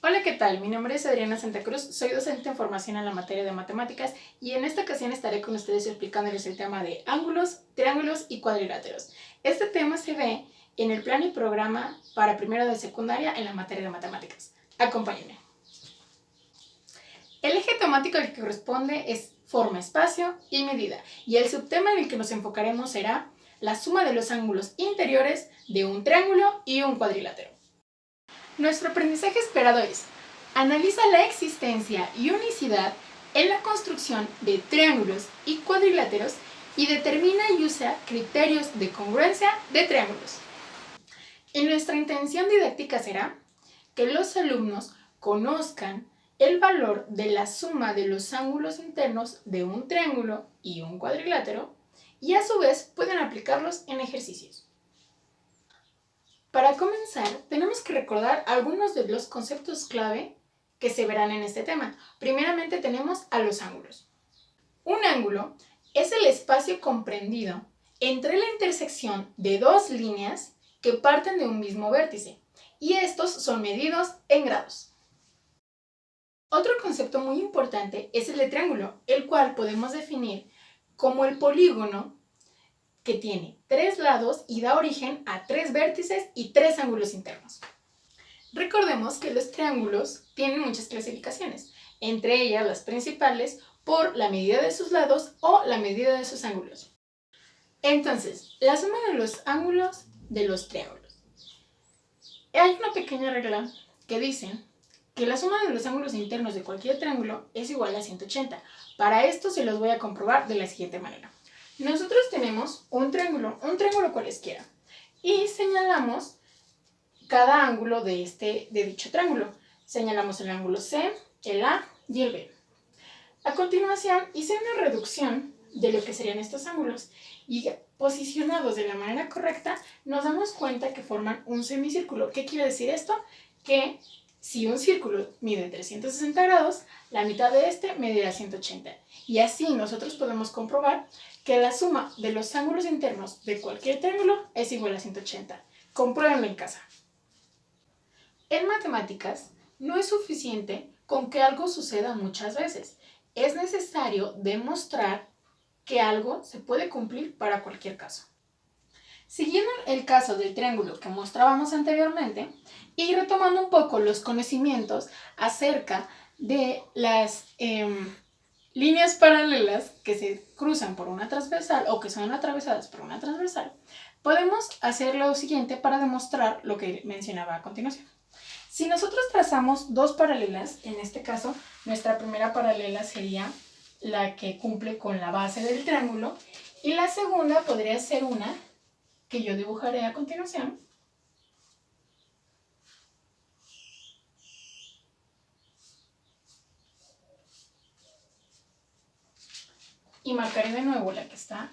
Hola, ¿qué tal? Mi nombre es Adriana Santa Cruz, soy docente en formación en la materia de matemáticas y en esta ocasión estaré con ustedes explicándoles el tema de ángulos, triángulos y cuadriláteros. Este tema se ve en el plan y programa para primero de secundaria en la materia de matemáticas. Acompáñenme. El eje temático al que corresponde es forma, espacio y medida, y el subtema en el que nos enfocaremos será la suma de los ángulos interiores de un triángulo y un cuadrilátero. Nuestro aprendizaje esperado es: analiza la existencia y unicidad en la construcción de triángulos y cuadriláteros y determina y usa criterios de congruencia de triángulos. Y nuestra intención didáctica será que los alumnos conozcan el valor de la suma de los ángulos internos de un triángulo y un cuadrilátero y a su vez pueden aplicarlos en ejercicios. Para comenzar, tenemos que recordar algunos de los conceptos clave que se verán en este tema. Primeramente tenemos a los ángulos. Un ángulo es el espacio comprendido entre la intersección de dos líneas que parten de un mismo vértice, y estos son medidos en grados. Otro concepto muy importante es el de triángulo, el cual podemos definir como el polígono que tiene 3 lados y da origen a 3 vértices y 3 ángulos internos. Recordemos que los triángulos tienen muchas clasificaciones, entre ellas las principales por la medida de sus lados o la medida de sus ángulos. Entonces, la suma de los ángulos de los triángulos. Hay una pequeña regla que dice que la suma de los ángulos internos de cualquier triángulo es igual a 180. Para esto se los voy a comprobar de la siguiente manera. Nosotros tenemos un triángulo cualesquiera, y señalamos cada ángulo de dicho triángulo. Señalamos el ángulo C, el A y el B. A continuación hice una reducción de lo que serían estos ángulos y posicionados de la manera correcta nos damos cuenta que forman un semicírculo. ¿Qué quiere decir esto? Que si un círculo mide 360 grados, la mitad de este medirá 180. Y así nosotros podemos comprobar que la suma de los ángulos internos de cualquier triángulo es igual a 180. Compruébenlo en casa. En matemáticas, no es suficiente con que algo suceda muchas veces. Es necesario demostrar que algo se puede cumplir para cualquier caso. Siguiendo el caso del triángulo que mostrábamos anteriormente y retomando un poco los conocimientos acerca de las líneas paralelas que se cruzan por una transversal o que son atravesadas por una transversal, podemos hacer lo siguiente para demostrar lo que mencionaba a continuación. Si nosotros trazamos dos paralelas, en este caso, nuestra primera paralela sería la que cumple con la base del triángulo y la segunda podría ser una que yo dibujaré a continuación. Y marcaré de nuevo la que está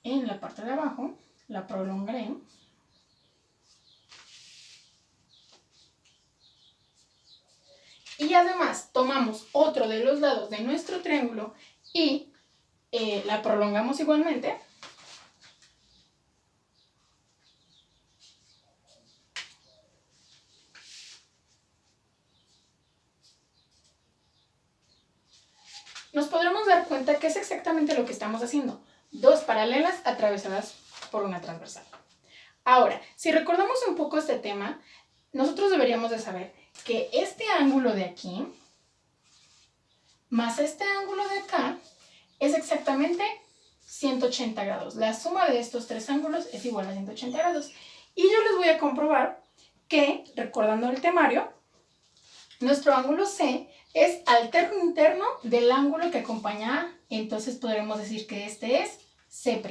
en la parte de abajo, la prolongaré. Y además tomamos otro de los lados de nuestro triángulo y la prolongamos igualmente. Nos podremos dar cuenta que es exactamente lo que estamos haciendo. Dos paralelas atravesadas por una transversal. Ahora, si recordamos un poco este tema, nosotros deberíamos de saber que este ángulo de aquí más este ángulo de acá es exactamente 180 grados. La suma de estos tres ángulos es igual a 180 grados. Y yo les voy a comprobar que, recordando el temario, nuestro ángulo C es alterno interno del ángulo que acompaña A. Entonces podremos decir que este es C'.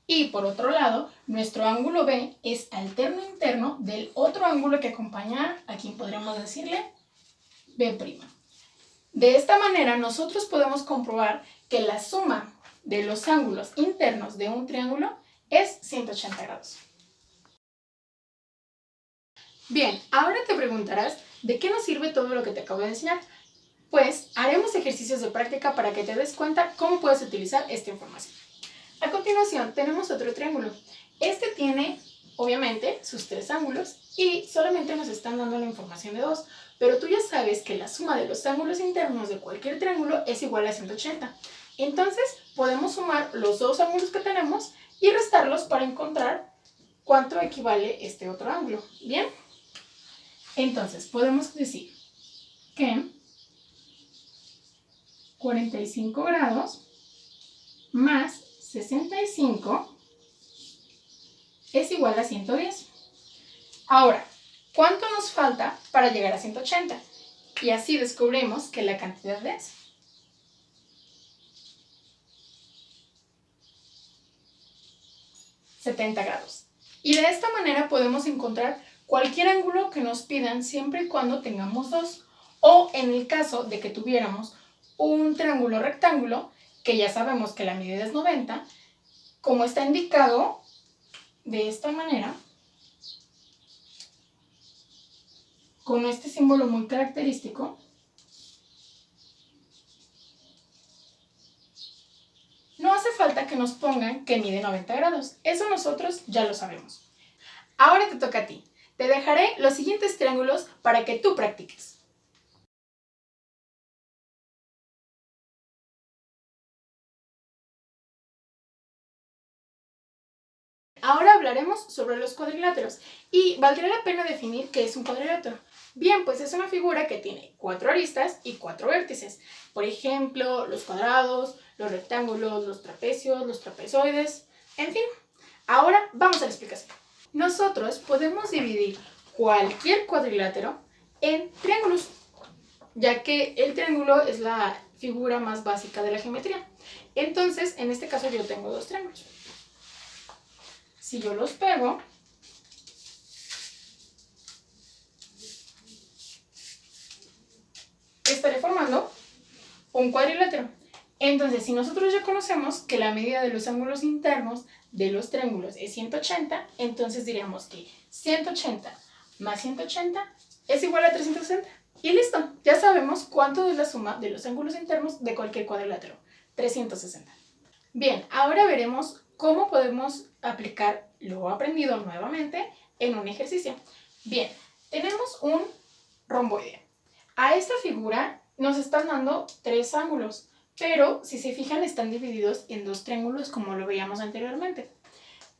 Y por otro lado, nuestro ángulo B es alterno interno del otro ángulo que acompaña A, quien podremos decirle B'. De esta manera nosotros podemos comprobar que la suma de los ángulos internos de un triángulo es 180 grados. Bien, ahora te preguntarás, ¿de qué nos sirve todo lo que te acabo de enseñar? Pues haremos ejercicios de práctica para que te des cuenta cómo puedes utilizar esta información. A continuación tenemos otro triángulo. Este tiene obviamente, sus tres ángulos y solamente nos están dando la información de 2. Pero tú ya sabes que la suma de los ángulos internos de cualquier triángulo es igual a 180. Entonces, podemos sumar los dos ángulos que tenemos y restarlos para encontrar cuánto equivale este otro ángulo. ¿Bien? Entonces, podemos decir que 45 grados más 65 es igual a 110. Ahora, ¿cuánto nos falta para llegar a 180? Y así descubrimos que la cantidad es 70 grados. Y de esta manera podemos encontrar cualquier ángulo que nos pidan siempre y cuando tengamos 2. O en el caso de que tuviéramos un triángulo rectángulo, que ya sabemos que la medida es 90, como está indicado de esta manera, con este símbolo muy característico, no hace falta que nos pongan que mide 90 grados. Eso nosotros ya lo sabemos. Ahora te toca a ti. Te dejaré los siguientes triángulos para que tú practiques. Ahora hablaremos sobre los cuadriláteros y valdría la pena definir qué es un cuadrilátero. Bien, pues es una figura que tiene 4 aristas y 4 vértices. Por ejemplo, los cuadrados, los rectángulos, los trapecios, los trapezoides, en fin. Ahora vamos a la explicación. Nosotros podemos dividir cualquier cuadrilátero en triángulos, ya que el triángulo es la figura más básica de la geometría. Entonces, en este caso yo tengo 2 triángulos. Si yo los pego, estaré formando un cuadrilátero. Entonces, si nosotros ya conocemos que la medida de los ángulos internos de los triángulos es 180, entonces diríamos que 180 más 180 es igual a 360. Y listo, ya sabemos cuánto es la suma de los ángulos internos de cualquier cuadrilátero, 360. Bien, ahora veremos cómo podemos aplicar lo aprendido nuevamente en un ejercicio. Bien, tenemos un romboide. A esta figura nos están dando 3 ángulos, pero si se fijan están divididos en 2 triángulos como lo veíamos anteriormente.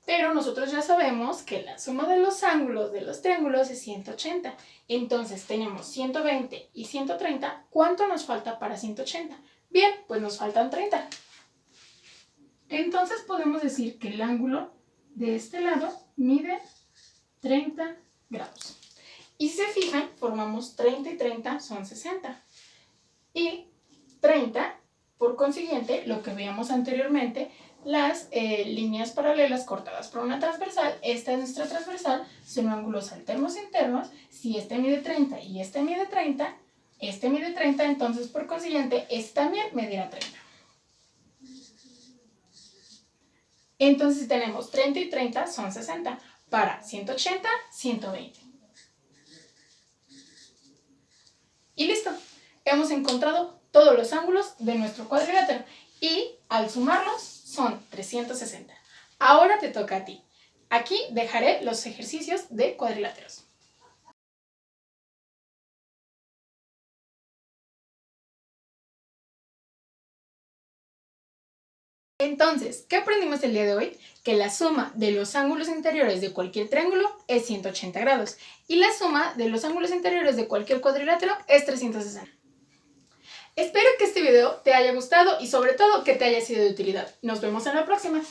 Pero nosotros ya sabemos que la suma de los ángulos de los triángulos es 180. Entonces tenemos 120 y 130. ¿Cuánto nos falta para 180? Bien, pues nos faltan 30. Entonces podemos decir que el ángulo de este lado mide 30 grados. Y si se fijan, formamos 30 y 30 son 60. Y 30, por consiguiente, lo que veíamos anteriormente, las líneas paralelas cortadas por una transversal, esta es nuestra transversal, son ángulos alternos internos. Si este mide 30 y este mide 30, entonces por consiguiente, este también medirá 30. Entonces, si tenemos 30 y 30 son 60. Para 180, 120. Y listo. Hemos encontrado todos los ángulos de nuestro cuadrilátero. Y al sumarlos son 360. Ahora te toca a ti. Aquí dejaré los ejercicios de cuadriláteros. Entonces, ¿qué aprendimos el día de hoy? Que la suma de los ángulos interiores de cualquier triángulo es 180 grados y la suma de los ángulos interiores de cualquier cuadrilátero es 360. Espero que este video te haya gustado y sobre todo que te haya sido de utilidad. Nos vemos en la próxima.